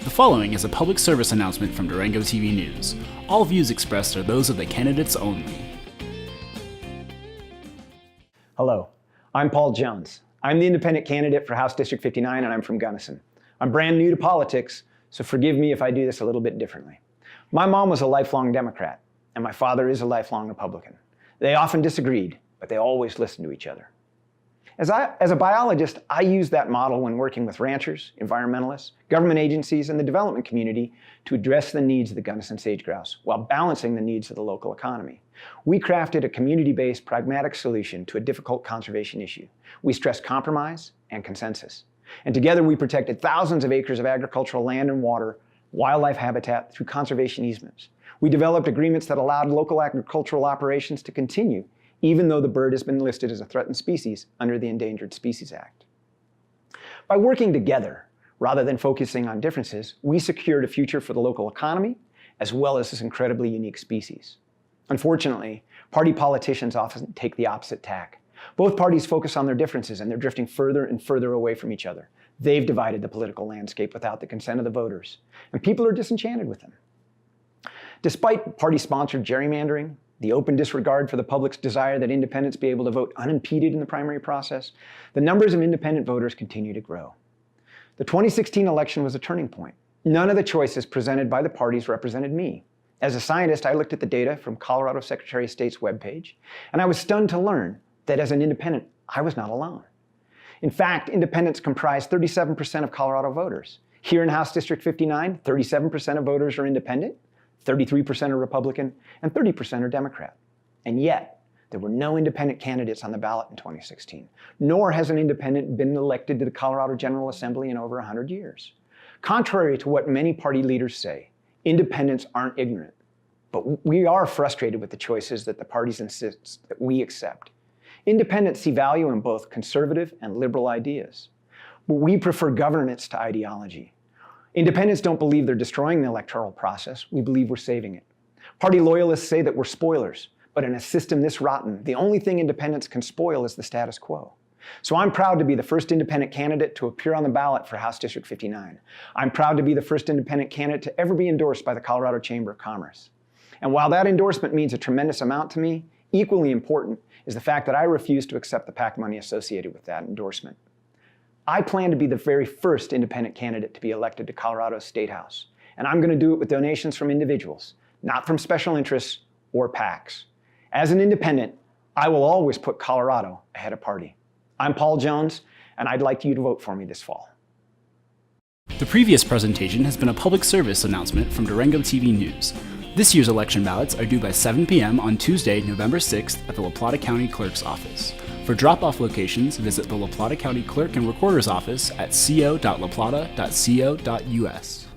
The following is a public service announcement from Durango TV News. All views expressed are those of the candidates only. Hello, I'm Paul Jones. I'm the independent candidate for House District 59 and I'm from Gunnison. I'm brand new to politics, so forgive me if I do this a little bit differently. My mom was a lifelong Democrat and my father is a lifelong Republican. They often disagreed, but they always listened to each other. As a biologist, I use that model when working with ranchers, environmentalists, government agencies, and the development community to address the needs of the Gunnison sage-grouse while balancing the needs of the local economy. We crafted a community-based, pragmatic solution to a difficult conservation issue. We stressed compromise and consensus. And together we protected thousands of acres of agricultural land and water, wildlife habitat through conservation easements. We developed agreements that allowed local agricultural operations to continue even though the bird has been listed as a threatened species under the Endangered Species Act. By working together, rather than focusing on differences, we secured a future for the local economy, as well as this incredibly unique species. Unfortunately, party politicians often take the opposite tack. Both parties focus on their differences and they're drifting further and further away from each other. They've divided the political landscape without the consent of the voters, and people are disenchanted with them. Despite party-sponsored gerrymandering, the open disregard for the public's desire that independents be able to vote unimpeded in the primary process, the numbers of independent voters continue to grow. The 2016 election was a turning point. None of the choices presented by the parties represented me. As a scientist, I looked at the data from Colorado Secretary of State's webpage, and I was stunned to learn that as an independent, I was not alone. In fact, independents comprise 37% of Colorado voters. Here in House District 59, 37% of voters are independent, 33% are Republican, and 30% are Democrat. And yet, there were no independent candidates on the ballot in 2016, nor has an independent been elected to the Colorado General Assembly in over 100 years. Contrary to what many party leaders say, independents aren't ignorant, but we are frustrated with the choices that the parties insist that we accept. Independents see value in both conservative and liberal ideas, but we prefer governance to ideology. Independents don't believe they're destroying the electoral process. We believe we're saving it. Party loyalists say that we're spoilers, but in a system this rotten, the only thing independents can spoil is the status quo. So I'm proud to be the first independent candidate to appear on the ballot for House District 59. I'm proud to be the first independent candidate to ever be endorsed by the Colorado Chamber of Commerce. And while that endorsement means a tremendous amount to me, equally important is the fact that I refuse to accept the PAC money associated with that endorsement. I plan to be the very first independent candidate to be elected to Colorado's State House, and I'm going to do it with donations from individuals, not from special interests or PACs. As an independent, I will always put Colorado ahead of party. I'm Paul Jones, and I'd like you to vote for me this fall. The previous presentation has been a public service announcement from Durango TV News. This year's election ballots are due by 7 p.m. on Tuesday, November 6th at the La Plata County Clerk's Office. For drop-off locations, visit the La Plata County Clerk and Recorder's Office at co.laplata.co.us.